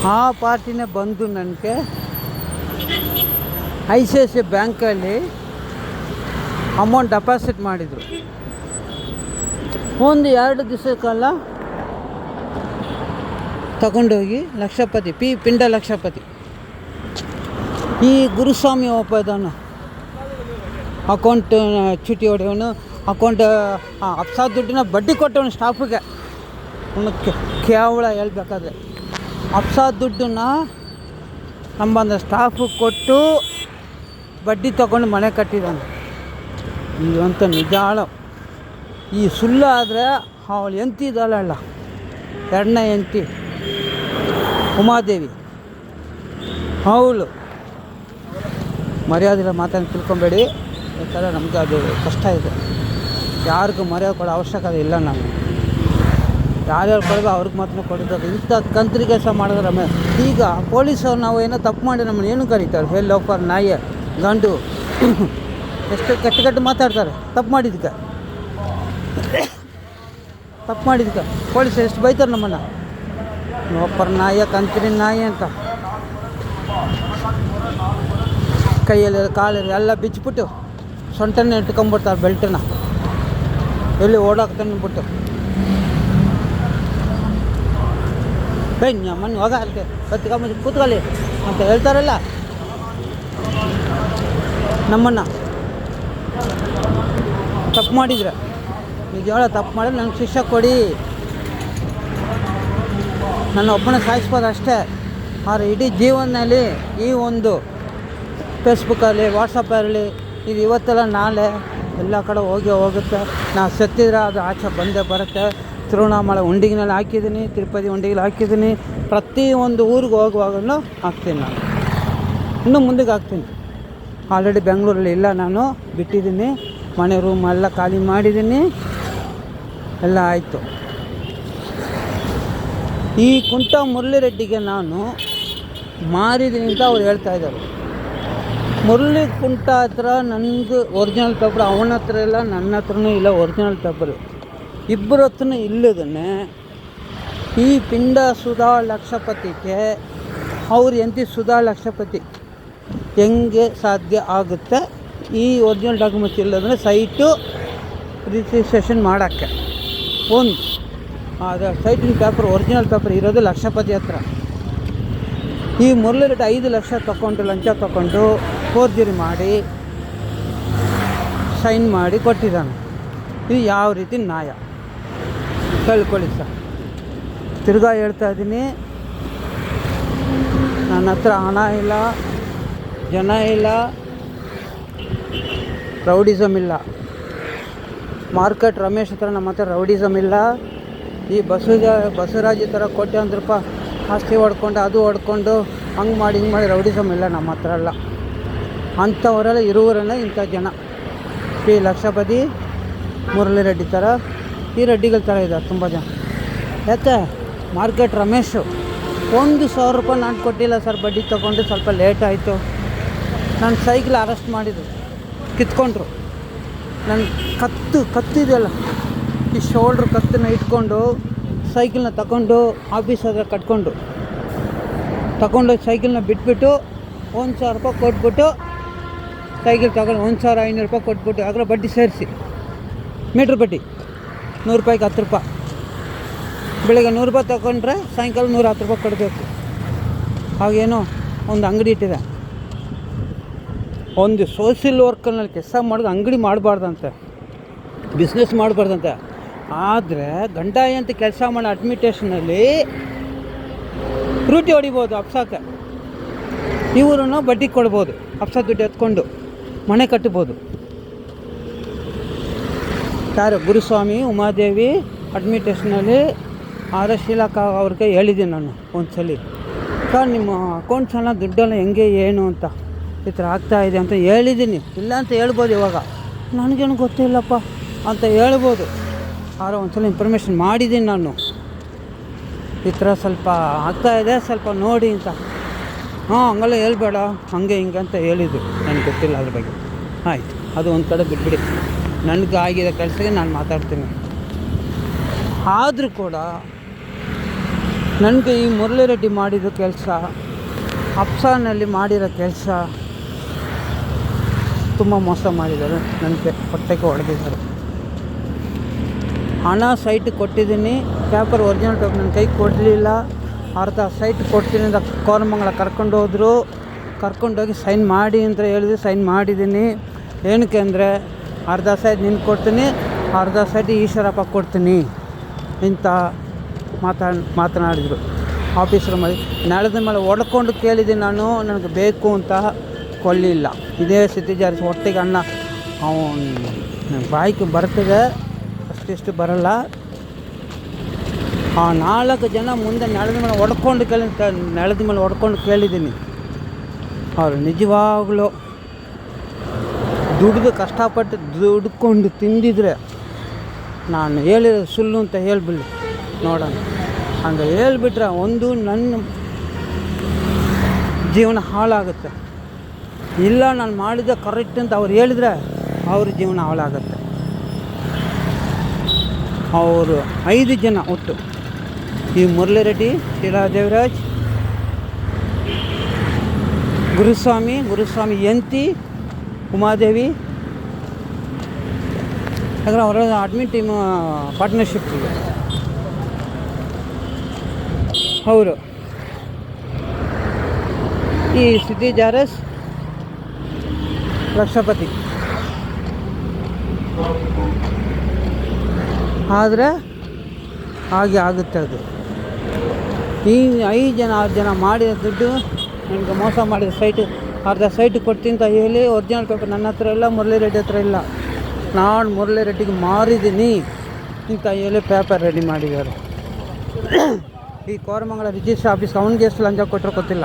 ಆ ಪಾರ್ಟಿನೇ ಬಂದು ನನಗೆ ICICI ಬ್ಯಾಂಕಲ್ಲಿ ಅಮೌಂಟ್ ಡೆಪಾಸಿಟ್ ಮಾಡಿದರು. ಒಂದು 2 ದಿವಸದ ಕಾಲ ತಗೊಂಡೋಗಿ ಲಕ್ಷಪತಿ ಪಿಂಡ ಲಕ್ಷಪತಿ ಈ ಗುರುಸ್ವಾಮಿ ಒಬ್ಬ ಇದ್ದಾನು, ಅಕೌಂಟ್ ಚೀಟಿ ಹೊಡೆಯವನು, ಅಕೌಂಟ್ ಅಪ್ಸ ದುಡ್ಡಿನ ಬಡ್ಡಿ ಕೊಟ್ಟವನು ಸ್ಟಾಫಿಗೆ. ಅವನು ಕೇವಲ ಹೇಳ್ಬೇಕಾದ್ರೆ ಅಪ್ಸ ದುಡ್ಡನ್ನ ನಮ್ಮಂದ ಸ್ಟಾಫಿಗೆ ಕೊಟ್ಟು ಬಡ್ಡಿ ತೊಗೊಂಡು ಮನೆ ಕಟ್ಟಿದ್ದಾನೆ. ಇವಂತ ನಿಜಾಳ. ಈ ಸುಳ್ಳು ಆದರೆ ಅವಳು ಎಂತಿ ಇದ್ದಾಳಲ್ಲ, 2ನೇ ಎಂತಿ ಉಮಾದೇವಿ, ಅವಳು ಮರ್ಯಾದಿಲ್ಲ ಮಾತನ್ನು ತಿಳ್ಕೊಬೇಡಿ. ಯಾಕಂದರೆ ನಮಗೆ ಅದು ಕಷ್ಟ ಇದೆ. ಯಾರಿಗೂ ಮರ್ಯಾದೆ ಕೊಡೋ ಅವಶ್ಯಕತೆ ಇಲ್ಲ. ನಾವು ಯಾರ್ಯಾರು ಕೊಡೋದು ಅವ್ರಿಗೆ ಮಾತ್ರ ಕೊಡಬೇಕು. ಇಂಥ ಕಂತ್ರಿ ಕೆಲಸ ಮಾಡಿದ್ರೆ ಈಗ ಪೊಲೀಸವ್ರು ನಾವು ಏನೋ ತಪ್ಪು ಮಾಡಿ ನಮ್ಮನ್ನು ಏನು ಕರೀತಾರೆ, ಹೇ ಲೋಫರ್, ನಾಯಿ, ಗಂಡು, ಎಷ್ಟು ಕೆಟ್ಟ ಮಾತಾಡ್ತಾರೆ. ತಪ್ಪು ಮಾಡಿದ್ದಕ್ಕೆ ಪೊಲೀಸರು ಎಷ್ಟು ಬೈತಾರೆ ನಮ್ಮನ್ನು, ಲೋಫರ್ ನಾಯಿ, ಕಂತ್ರಿ ನಾಯಿ ಅಂತ. ಕೈಯಲ್ಲಿ ಕಾಲಲ್ಲಿ ಎಲ್ಲ ಬಿಚ್ಚಿಬಿಟ್ಟು ಸೊಂಟನೇ ಇಟ್ಕೊಂಡ್ಬಿಡ್ತಾರೆ, ಬೆಲ್ಟನ್ನ ಎಲ್ಲಿ ಓಡಾಕ್ತಾನೆಬಿಟ್ಟು. ನಮ್ಮನ್ನು ಹೋಗ ಅದಕ್ಕೆ ಕತ್ಕೊಂಬ ಕೂತ್ಕೊಳ್ಳಿ ಅಂತ ಹೇಳ್ತಾರಲ್ಲ, ನಮ್ಮನ್ನು ತಪ್ಪು ಮಾಡಿದ್ರೆ ನಿಜವಾಳ ತಪ್ಪು ಮಾಡಿದ್ರೆ ನನಗೆ ಶಿಕ್ಷೆ ಕೊಡಿ, ನನ್ನ ಒಬ್ಬನೇ ಸಾಯಿಸ್ಬೋದು ಅಷ್ಟೇ. ಆದರೆ ಇಡೀ ಜೀವನದಲ್ಲಿ ಈ ಒಂದು ಫೇಸ್ಬುಕ್ಕಲ್ಲಿ, ವಾಟ್ಸಪ್ಪಲ್ಲಿ ಇದು ಇವತ್ತೆಲ್ಲ ನಾಳೆ ಎಲ್ಲ ಕಡೆ ಹೋಗುತ್ತೆ. ನಾವು ಸತ್ತಿದ್ರೆ ಅದು ಆಚೆ ಬಂದೇ ಬರುತ್ತೆ. ತಿರುವಣ್ಣಾಮಲೈ ಉಂಡಿಗಿನಲ್ಲಿ ಹಾಕಿದ್ದೀನಿ, ತಿರುಪತಿ ಉಂಡಿಗೆಲ್ಲಿ ಹಾಕಿದ್ದೀನಿ, ಪ್ರತಿಯೊಂದು ಊರಿಗೆ ಹೋಗುವಾಗಲೂ ಹಾಕ್ತೀನಿ. ನಾನು ಇನ್ನೂ ಮುಂದಕ್ಕೆ ಹಾಕ್ತೀನಿ. ಆಲ್ರೆಡಿ ಬೆಂಗಳೂರಲ್ಲಿ ಇಲ್ಲ, ನಾನು ಬಿಟ್ಟಿದ್ದೀನಿ. ಮನೆ ರೂಮ್ ಎಲ್ಲ ಖಾಲಿ ಮಾಡಿದ್ದೀನಿ, ಎಲ್ಲ ಆಯಿತು. ಈ ಕುಂಟ ಮುರಳಿ ರೆಡ್ಡಿಗೆ ನಾನು ಮಾರಿದ್ದೀನಿ ಅಂತ ಅವ್ರು ಹೇಳ್ತಾಯಿದ್ದಾರೆ. ಮುರಳಿ ಕುಂಟ ಹತ್ರ ನನಗೆ ಒರಿಜಿನಲ್ ಪೇಪರ್ ಅವನ ಹತ್ರ ಇಲ್ಲ, ನನ್ನ ಹತ್ರನೂ ಇಲ್ಲ ಒರಿಜಿನಲ್ ಪೇಪರು. ಇಬ್ಬರ ಹತ್ರನೂ ಇಲ್ಲದೇ ಈ ಪಿಂಡ ಸುಧಾ ಲಕ್ಷಪತಿಗೆ ಅವ್ರು ಎಂತಿ ಸುಧಾ ಲಕ್ಷಪತಿ ಹೆಂಗೆ ಸಾಧ್ಯ ಆಗುತ್ತೆ? ಈ ಒರಿಜಿನಲ್ ಡಾಕ್ಯುಮೆಂಟ್ಸ್ ಇಲ್ಲದಂದರೆ ಸೈಟು ರಿಜಿಸ್ಟ್ರೇಷನ್ ಮಾಡೋಕ್ಕೆ ಒಂದು ಆದರೆ ಸೈಟಿನ ಪೇಪರ್ ಒರಿಜಿನಲ್ ಪೇಪರ್ ಇರೋದು ಲಕ್ಷಪತಿ ಹತ್ರ. ಈ ಮುರಳಿ ರೆಡ್ಡಿ 5 ಲಕ್ಷ ತೊಗೊಂಡು ಲಂಚ ತೊಗೊಂಡು ಫೋರ್ಜರಿ ಮಾಡಿ ಸೈನ್ ಮಾಡಿ ಕೊಟ್ಟಿದ್ದಾನೆ. ಇದು ಯಾವ ರೀತಿ ನ್ಯಾಯ ಕೇಳ್ಕೊಳ್ಳಿ ಸರ್. ತಿರ್ಗಾ ಹೇಳ್ತಾ ಇದ್ದೀನಿ, ನನ್ನ ಹತ್ರ ಹಣ ಇಲ್ಲ, ಜನ ಇಲ್ಲ, ರೌಡಿಸಮ್ ಇಲ್ಲ. ಮಾರ್ಕೆಟ್ ರಮೇಶ್ ಹತ್ರ ನಮ್ಮ ಹತ್ರ ರೌಡಿಸಮ್ ಇಲ್ಲ. ಈ ಬಸವರಾಜ್ ಥರ ಕೋಟ್ಯಾಂತರ ರೂಪಾಯಿ ಆಸ್ತಿ ಹೊಡ್ಕೊಂಡು ಅದು ಹೊಡ್ಕೊಂಡು ಹಂಗೆ ಮಾಡಿ ಹಿಂಗೆ ಮಾಡಿ ರೌಡಿಸಮ್ ಇಲ್ಲ ನಮ್ಮ ಹತ್ರ ಎಲ್ಲ. ಅಂಥವರೆಲ್ಲ ಇರುವರೆಲ್ಲ ಇಂಥ ಜನ ಪಿ ಲಕ್ಷಪತಿ, ಮುರಳಿ ರೆಡ್ಡಿ ಥರ, ಈ ರೆಡ್ಡಿಗಳ ಥರ ಇದ್ದಾರೆ ತುಂಬ ಜನ. ಯಾಕೆ ಮಾರ್ಕೆಟ್ ರಮೇಶು 1,000 ರೂಪಾಯಿ ನಾನು ಕೊಟ್ಟಿಲ್ಲ ಸರ್, ಬಡ್ಡಿ ತೊಗೊಂಡು ಸ್ವಲ್ಪ ಲೇಟ್ ಆಯಿತು. ನನ್ನ ಸೈಕಲ್ ಅರೆಸ್ಟ್ ಮಾಡಿದರು, ಕಿತ್ಕೊಂಡ್ರು. ನನ್ನ ಕತ್ತಿದೆಯಲ್ಲ, ಈ ಶೋಲ್ಡ್ರ್ ಕತ್ತನ್ನ ಇಟ್ಕೊಂಡು ಸೈಕಲ್ನ ತಗೊಂಡು ಆಫೀಸ್ ಹತ್ರ ಕಟ್ಕೊಂಡು ಸೈಕಲ್ನ ಬಿಟ್ಬಿಟ್ಟು 1,000 ರೂಪಾಯಿ ಕೊಟ್ಬಿಟ್ಟು ಸೈಕಲ್ ತಗೊಂಡು 1,500 ರೂಪಾಯಿ ಕೊಟ್ಬಿಟ್ಟು ಆಗಲೇ ಬಡ್ಡಿ ಸೇರಿಸಿ ಮೀಟ್ರ್ ಬಡ್ಡಿ 100 ರೂಪಾಯಿಗೆ 10 ರೂಪಾಯಿ. ಬೆಳಗ್ಗೆ 100 ರೂಪಾಯಿ ತಗೊಂಡ್ರೆ ಸಾಯಂಕಾಲ 110 ರೂಪಾಯಿ ಕೊಡಬೇಕು. ಹಾಗೇನೋ ಒಂದು ಅಂಗಡಿ ಇಟ್ಟಿದೆ. ಒಂದು ಸೋಷಿಯಲ್ ವರ್ಕಲ್ಲಿ ಕೆಲಸ ಮಾಡೋದು ಅಂಗಡಿ ಮಾಡಬಾರ್ದಂತೆ, ಬಿಸ್ನೆಸ್ ಮಾಡಬಾರ್ದಂತೆ. ಆದರೆ ಗಂಡ ಅಂತ ಕೆಲಸ ಮಾಡೋ ಅಡ್ಮಿಟೇಷನಲ್ಲಿ ರೂಟಿ ಹೊಡಿಬೋದು ಅಪ್ಸಕ್ಕೆ. ಇವರು ಬಡ್ಡಿ ಕೊಡ್ಬೋದು, ಅಪ್ಸ ದುಡ್ಡು ಎತ್ಕೊಂಡು ಮನೆ ಕಟ್ಬೋದು. ಯಾರು ಗುರುಸ್ವಾಮಿ, ಉಮಾದೇವಿ ಅಡ್ಮಿಟೇಷನಲ್ಲಿ RS ಶೀಲಾ ಅವ್ರಿಗೆ ಹೇಳಿದ್ದೀನಿ ನಾನು ಒಂದು ಸಲ, ಸರ್ ನಿಮ್ಮ ಅಕೌಂಟ್ಸೆಲ್ಲ ದುಡ್ಡೆಲ್ಲ ಹೆಂಗೆ ಏನು ಅಂತ ಈ ಥರ ಆಗ್ತಾಯಿದೆ ಅಂತ ಹೇಳಿದ್ದೀನಿ. ಇಲ್ಲ ಅಂತ ಹೇಳ್ಬೋದು, ಇವಾಗ ನನಗೇನು ಗೊತ್ತಿಲ್ಲಪ್ಪ ಅಂತ ಹೇಳ್ಬೋದು. ಆದ್ರೆ ಒಂದು ಸಲ ಇನ್ಫಾರ್ಮೇಷನ್ ಮಾಡಿದ್ದೀನಿ ನಾನು, ಈ ಥರ ಸ್ವಲ್ಪ ಆಗ್ತಾಯಿದೆ ಸ್ವಲ್ಪ ನೋಡಿ ಅಂತ. ಹಂಗೆಲ್ಲ ಹೇಳ್ಬೇಡ ಹಂಗೆ ಹಿಂಗೆ ಅಂತ ಹೇಳಿದ್ದು, ನನಗೆ ಗೊತ್ತಿಲ್ಲ ಅದ್ರ ಬಗ್ಗೆ. ಆಯಿತು, ಅದು ಒಂದು ಕಡೆ ಬಿಟ್ಬಿಡಿ. ನನಗೆ ಆಗಿರೋ ಕೆಲಸಕ್ಕೆ ನಾನು ಮಾತಾಡ್ತೀನಿ. ಆದರೂ ಕೂಡ ನನಗೆ ಈ ಮುರಳಿ ರೆಡ್ಡಿ ಮಾಡಿದ ಕೆಲಸ, ಅಪ್ಸಾನಲ್ಲಿ ಮಾಡಿರೋ ಕೆಲಸ ತುಂಬ ಮೋಸ ಮಾಡಿದ್ದಾರೆ. ನನಗೆ ಹೊಟ್ಟೆಗೆ ಹೊಡೆದಿದ್ದಾರೆ. ಹಣ ಸೈಟ್ ಕೊಟ್ಟಿದ್ದೀನಿ, ಪೇಪರ್ ಒರಿಜಿನಲ್ ಪೇಪರ್ ನನ್ನ ಕೈಗೆ ಕೊಡಲಿಲ್ಲ. ಅರ್ಧ ಸೈಟ್ ಕೊಡ್ತೀನಿ ಅಂತ ಕೋರಮಂಗಲ ಕರ್ಕೊಂಡೋಗಿ ಸೈನ್ ಮಾಡಿ ಅಂತ ಹೇಳಿದ್ರು. ಸೈನ್ ಮಾಡಿದ್ದೀನಿ. ಏನಕ್ಕೆ ಅಂದರೆ ಅರ್ಧ ಸೈಟ್ ನಿನ್ಗೆ ಕೊಡ್ತೀನಿ, ಅರ್ಧ ಸೈಟ್ ಈಶ್ವರಪ್ಪ ಕೊಡ್ತೀನಿ ಇಂಥ ಮಾತನಾಡಿದರು ಆಫೀಸರ್ ಮಾಡಿ. ನೆಲದ ಮೇಲೆ ಹೊಡ್ಕೊಂಡು ಕೇಳಿದ್ದೀನಿ ನಾನು, ನನಗೆ ಬೇಕು ಅಂತ ಕೊಡಲಿಲ್ಲ. ಇದೇ ಸ್ಥಿತಿ ಜಾರಿಸಿ ಹೊಟ್ಟೆಗೆ ಅನ್ನ ಅವನು ಬಾಯಿಗೆ ಬರ್ತದೆ, ಅಷ್ಟಿಷ್ಟು ಬರಲ್ಲ. ಆ 4 ಜನ ಮುಂದೆ ನೆಲದ ಮೇಲೆ ಹೊಡ್ಕೊಂಡು ಕೇಳಿದ್ದೀನಿ. ಅವರು ನಿಜವಾಗ್ಲೂ ಕಷ್ಟಪಟ್ಟು ದುಡ್ಕೊಂಡು ತಿಂದಿದ್ರೆ ನಾನು ಹೇಳಿರೋದು ಸುಳ್ಳು ಅಂತ ಹೇಳ್ಬಿಡಿ ನೋಡೋಣ. ಹಂಗೆ ಹೇಳ್ಬಿಟ್ರೆ ಒಂದು ನನ್ನ ಜೀವನ ಹಾಳಾಗುತ್ತೆ, ಇಲ್ಲ ನಾನು ಮಾಡಿದ ಕರೆಕ್ಟ್ ಅಂತ ಅವ್ರು ಹೇಳಿದರೆ ಅವ್ರ ಜೀವನ ಹಾಳಾಗುತ್ತೆ. ಅವರು 5 ಜನ ಒಟ್ಟು, ಈ ಮುರಳಿ ರೆಡ್ಡಿ, ಶೀಲಾ ದೇವರಾಜ್, ಗುರುಸ್ವಾಮಿ ಯಂತಿ, ಉಮಾದೇವಿ, ಯಾಕಂದರೆ ಅವರ ಅಡ್ಮಿನ್ ಟೀಮ್ ಪಾರ್ಟ್ನರ್ಶಿಪ್ ಅವರು, ಈ ಸಿಟಿ ಜಾರಸ್, ಲಕ್ಷಪತಿ. ಆದರೆ ಹಾಗೆ ಆಗುತ್ತೆ ಅದು. ಈ 5 ಜನ 6 ಜನ ಮಾಡಿದ ದುಡ್ಡು ನನಗೆ ಮೋಸ ಮಾಡಿದ ಸೈಟ್, ಅರ್ಧ ಸೈಟ್ ಕೊಡ್ತೀನಿ ಅಂತ ಹೇಳಿ ಒರಿಜಿನಲ್ ಪೇಪರ್ ನನ್ನ ಹತ್ರ ಇಲ್ಲ, ಮುರಳಿ ರೆಡ್ಡಿ ಹತ್ರ ಇಲ್ಲ. ನಾನು ಮುರಳಿ ರೆಡ್ಡಿಗೆ ಮಾರಿದ್ದೀನಿ ಅಂತ ಹೇಳಿ ಪೇಪರ್ ರೆಡಿ ಮಾಡಿದ್ದಾರೆ. ಈ ಕೋರಮಂಗಲ ರಿಜಿಸ್ಟ್ರ್ ಆಫೀಸ್ ಅವನಿಗೆ ಎಷ್ಟು ಲಂಚ ಕೊಟ್ಟರು ಗೊತ್ತಿಲ್ಲ.